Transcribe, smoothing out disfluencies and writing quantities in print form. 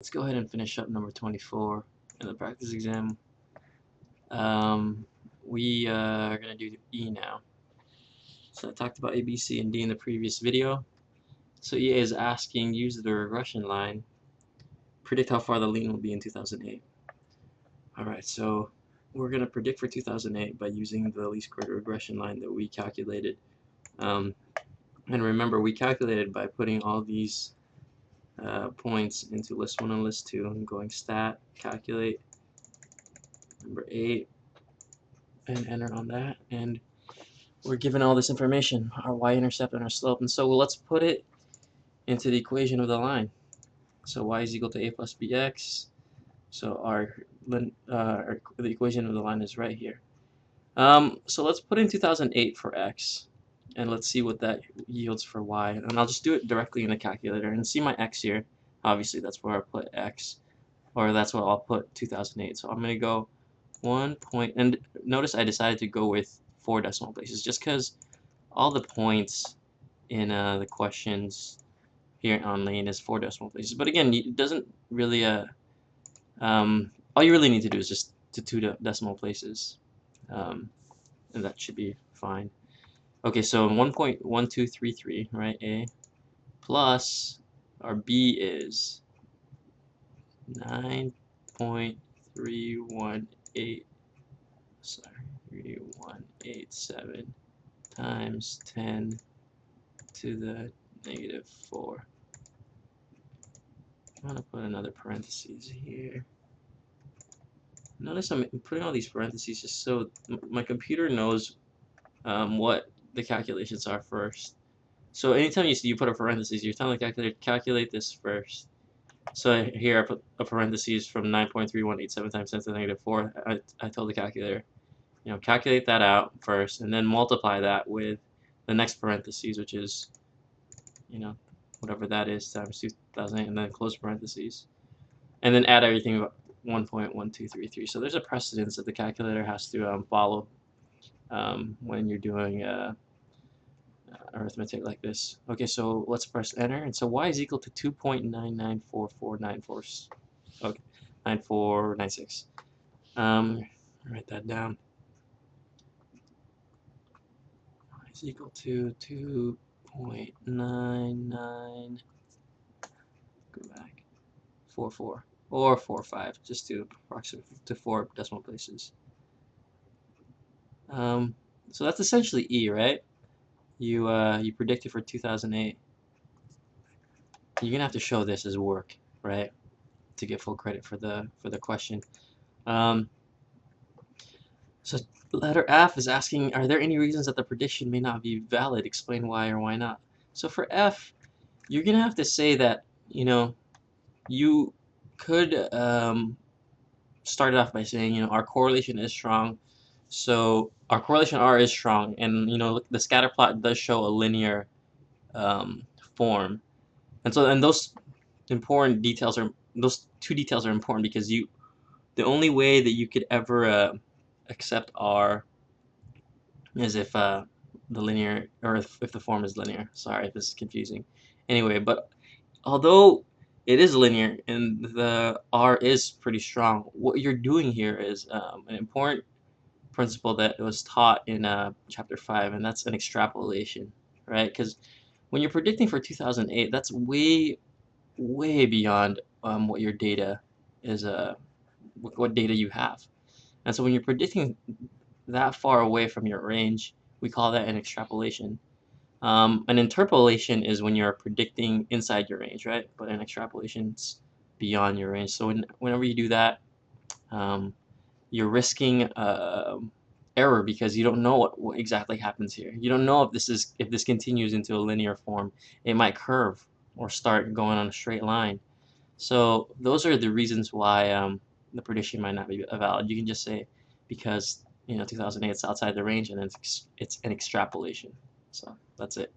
let's go ahead and finish up number 24 in the practice exam. We are going to do E now. So I talked about A, B, C, and D in the previous video. So EA is asking, use the regression line, predict how far the lean will be in 2008. Alright, so we're going to predict for 2008 by using the least squared regression line that we calculated. And remember, we calculated by putting all these points into list 1 and list 2 and going stat, calculate, number 8, and enter on that. And we're given all this information, our y-intercept and our slope. And so let's put it into the equation of the line. So y is equal to a plus bx. So the equation of the line is right here. So let's put in 2008 for x, and let's see what that yields for y. And I'll just do it directly in the calculator and see my x here. Obviously, that's where I put x, or that's what I'll put 2008. So I'm going to go 1 point, and notice I decided to go with 4 decimal places just because all the points in the questions here on lane is 4 decimal places. But again, it doesn't really all you really need to do is just to 2 decimal places, and that should be fine. Okay, so 1.1233, right, A, plus our B is 9.318, sorry, 3187 times 10 to the negative 4. I'm going to put another parentheses here. Notice I'm putting all these parentheses just so my computer knows what the calculations are first. So anytime you put a parentheses, you're telling the calculator, calculate this first. So here I put a parentheses from 9.3187 times 10 to the negative 4. I told the calculator, calculate that out first, and then multiply that with the next parentheses, which is, whatever that is, times 2008, and then close parentheses. And then add everything about 1.1233. So there's a precedence that the calculator has to follow when you're doing arithmetic like this. Okay, so let's press enter, and so y is equal to 2.994494. Okay, 9496. Write that down. Y is equal to 2.99. Go back. 44 or 45, just to approximate to 4 decimal places. So that's essentially E, right? You predicted for 2008. You're gonna have to show this as work, right, to get full credit for the question. So letter F is asking, are there any reasons that the prediction may not be valid? Explain why or why not. So for F, you're gonna have to say that you could start it off by saying our correlation is strong. So our correlation R is strong, and the scatter plot does show a linear form, and those important details are those 2 details are important because the only way that you could ever accept R is if the linear, or if the form is linear. Sorry if this is confusing. Anyway, but although it is linear and the R is pretty strong, what you're doing here is an important principle that was taught in chapter 5, and that's an extrapolation, right? Because when you're predicting for 2008, that's way beyond what your data is, what data you have. And so when you're predicting that far away from your range, we call that an extrapolation. An interpolation is when you're predicting inside your range, right? But an extrapolation is beyond your range. So whenever you do that, you're risking error because you don't know what exactly happens here. You don't know if this continues into a linear form. It might curve or start going on a straight line. So those are the reasons why the prediction might not be valid. You can just say because 2008 is outside the range, and it's an extrapolation. So that's it.